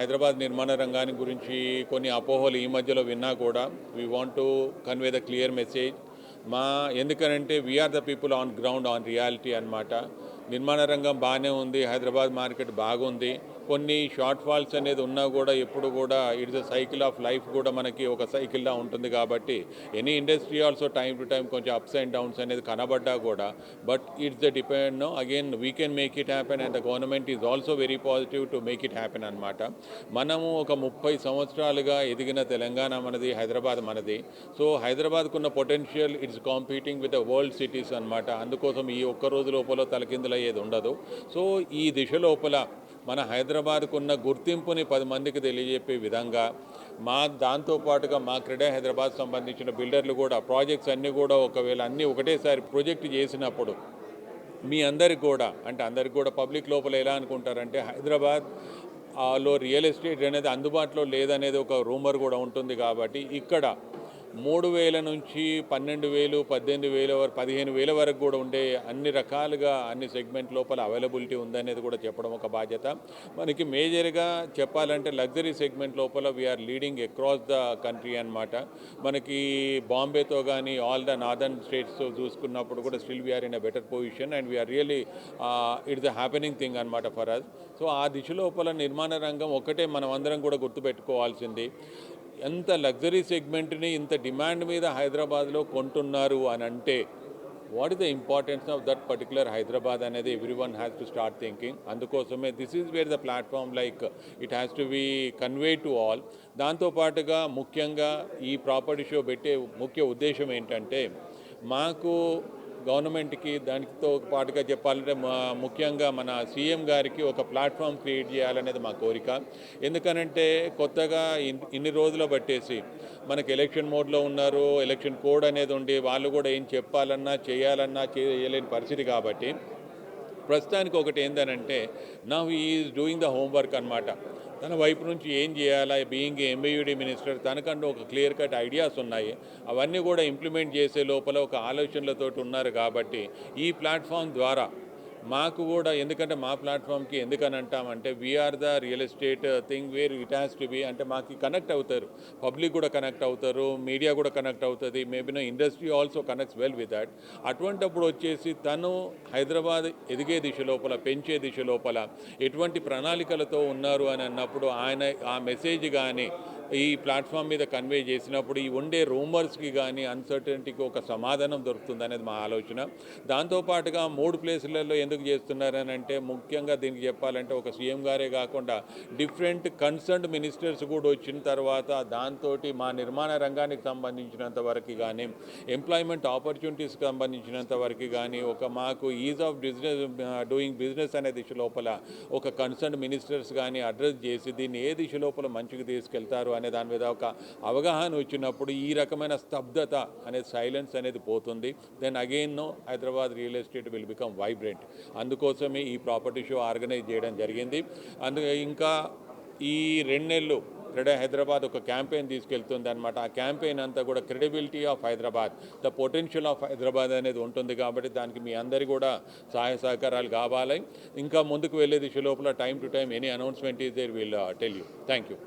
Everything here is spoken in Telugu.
హైదరాబాద్ నిర్మాణ రంగాన్ని గురించి కొన్ని అపోహలు ఈ మధ్యలో విన్నా కూడా we want to convey the clear message. ఎందుకనంటే we are the people on ground on reality అన్నమాట. నిర్మాణ రంగం బాగానే ఉంది, హైదరాబాద్ మార్కెట్ బాగుంది. కొన్ని షార్ట్ ఫాల్స్ అనేది ఉన్నా కూడా ఎప్పుడు కూడా it's a cycle of life, కూడా మనకి ఒక సైకిల్లా ఉంటుంది. కాబట్టి any industry also time to time కొంచెం అప్స్ అండ్ డౌన్స్ అనేది కనబడ్డా కూడా, but it's the depend no again we can make it happen and the government is also very positive to make it happen అనమాట. మనము ఒక 30 సంవత్సరాలుగా ఎదిగిన తెలంగాణ మనది, హైదరాబాద్ మనది. సో హైదరాబాద్కున్న potential it's competing with the world cities అనమాట. అందుకోసం ఈ ఒక్క రోజు లోపల తలకిందులయ్యేది ఉండదు. సో ఈ దిశ లోపల మన హైదరాబాద్కు ఉన్న గుర్తింపుని 10 మందికి తెలియజెప్పే విధంగా దాంతోపాటుగా మా క్రీడా హైదరాబాద్ సంబంధించిన బిల్డర్లు కూడా ప్రాజెక్ట్స్ అన్నీ కూడా ఒకవేళ అన్నీ ఒకటేసారి ప్రాజెక్ట్ చేసినప్పుడు మీ అందరికి కూడా, అంటే అందరికి కూడా పబ్లిక్ లోపల ఎలా అనుకుంటారంటే హైదరాబాద్ లో రియల్ ఎస్టేట్ అనేది అందుబాటులో లేదనేది ఒక రూమర్ కూడా ఉంటుంది. కాబట్టి ఇక్కడ 3,000 నుంచి 12,000, 18,000, 15,000 వరకు కూడా ఉండే అన్ని రకాలుగా అన్ని సెగ్మెంట్ లోపల అవైలబిలిటీ ఉందనేది కూడా చెప్పడం ఒక బాధ్యత. మనకి మేజర్గా చెప్పాలంటే లగ్జరీ సెగ్మెంట్ లోపల we are leading across the country అనమాట. మనకి బాంబేతో కానీ ఆల్ ద నార్దర్న్ స్టేట్స్ చూసుకున్నప్పుడు కూడా still we are in a better position and we are really it's a happening thing అనమాట ఫర్ అస్. సో ఆ దిశ లోపల నిర్మాణ రంగం ఒకటే మనం అందరం కూడా గుర్తుపెట్టుకోవాల్సింది, ఎంత లగ్జరీ సెగ్మెంట్ని ఇంత డిమాండ్ మీద హైదరాబాద్లో కొంటున్నారు అని అంటే what is the importance of that particular Hyderabad అనేది every one has to start thinking. అందుకోసమే this is where the platform like it has to be convey to all. దాంతోపాటుగా ముఖ్యంగా ఈ ప్రాపర్టీ షో పెట్టే ముఖ్య ఉద్దేశం ఏంటంటే, మాకు గవర్నమెంట్కి దానితో పాటుగా చెప్పాలంటే ముఖ్యంగా మన సీఎం గారికి ఒక ప్లాట్ఫామ్ క్రియేట్ చేయాలనేది మా కోరిక. ఎందుకనంటే కొత్తగా ఇన్ని రోజులు బట్టేసి మనకి ఎలక్షన్ మోడ్లో ఉన్నారు, ఎలక్షన్ కోడ్ అనేది ఉండి వాళ్ళు కూడా ఏం చెప్పాలన్నా చేయాలన్నా చేయలేని పరిస్థితి. కాబట్టి ప్రస్తుతానికి ఒకటి ఏంటనంటే now is doing the homework అనమాట. తన వైపు నుంచి ఏం చేయాలా, బీయింగ్ ఎంబీయూడీ మినిస్టర్ తనకంటూ ఒక క్లియర్ కట్ ఐడియాస్ ఉన్నాయి. అవన్నీ కూడా ఇంప్లిమెంట్ చేసే లోపల ఒక ఆలోచనలతో ఉన్నారు. కాబట్టి ఈ ప్లాట్ఫామ్ ద్వారా మాకు కూడా, ఎందుకంటే మా ప్లాట్ఫామ్కి ఎందుకని అంటామంటే we are the real estate thing where it has to be, అంటే మాకు కనెక్ట్ అవుతారు, పబ్లిక్ కూడా కనెక్ట్ అవుతారు, మీడియా కూడా కనెక్ట్ అవుతుంది, maybe industry also connects well with that. అటువంటిప్పుడు వచ్చేసి తను హైదరాబాద్ ఎదిగే దిశ లోపల, పెంచే దిశ లోపల ఎటువంటి ప్రణాళికలతో ఉన్నారు అని అన్నప్పుడు ఆయన ఆ మెసేజ్ కానీ ఈ ప్లాట్ఫామ్ మీద కన్వే చేసినప్పుడు ఈ ఉండే రూమర్స్కి కానీ అన్సర్టనిటీకి ఒక సమాధానం దొరుకుతుంది అనేది మా ఆలోచన. దాంతోపాటుగా 3 ప్లేసులలో ఎందుకు చేస్తున్నారని అంటే, ముఖ్యంగా దీనికి చెప్పాలంటే ఒక సీఎం గారే కాకుండా డిఫరెంట్ కన్సర్న్డ్ మినిస్టర్స్ కూడా వచ్చిన తర్వాత దాంతో మా నిర్మాణ రంగానికి సంబంధించినంత వరకు కానీ, ఎంప్లాయ్మెంట్ ఆపర్చునిటీస్కి సంబంధించినంత వరకు కానీ, ఒక మాకు is of business doing business అనే దిశ లోపల ఒక కన్సర్న్డ్ మినిస్టర్స్ కానీ అడ్రస్ చేసి దీన్ని ఏ దిశ లోపల మంచిగా తీసుకెళ్తారు అనే దాని మీద ఒక అవగాహన వచ్చినప్పుడు ఈ రకమైన స్తబ్దత అనేది, సైలెన్స్ అనేది పోతుంది. Then again Hyderabad real estate will become vibrant. అందుకోసమే ఈ ప్రాపర్టీ షో ఆర్గనైజ్ చేయడం జరిగింది. ఇంకా ఈ 2 నెలలు క్రెడా హైదరాబాద్ ఒక క్యాంపెయిన్ తీసుకెళ్తుంది అనమాట. ఆ క్యాంపెయిన్ అంతా కూడా credibility of Hyderabad, the potential of Hyderabad అనేది ఉంటుంది. కాబట్టి దానికి మీ అందరి కూడా సహాయ సహకారాలు కావాలి. ఇంకా ముందుకు వెళ్ళే దిశ లోపల time to time any announcement is there will tell you. Thank you.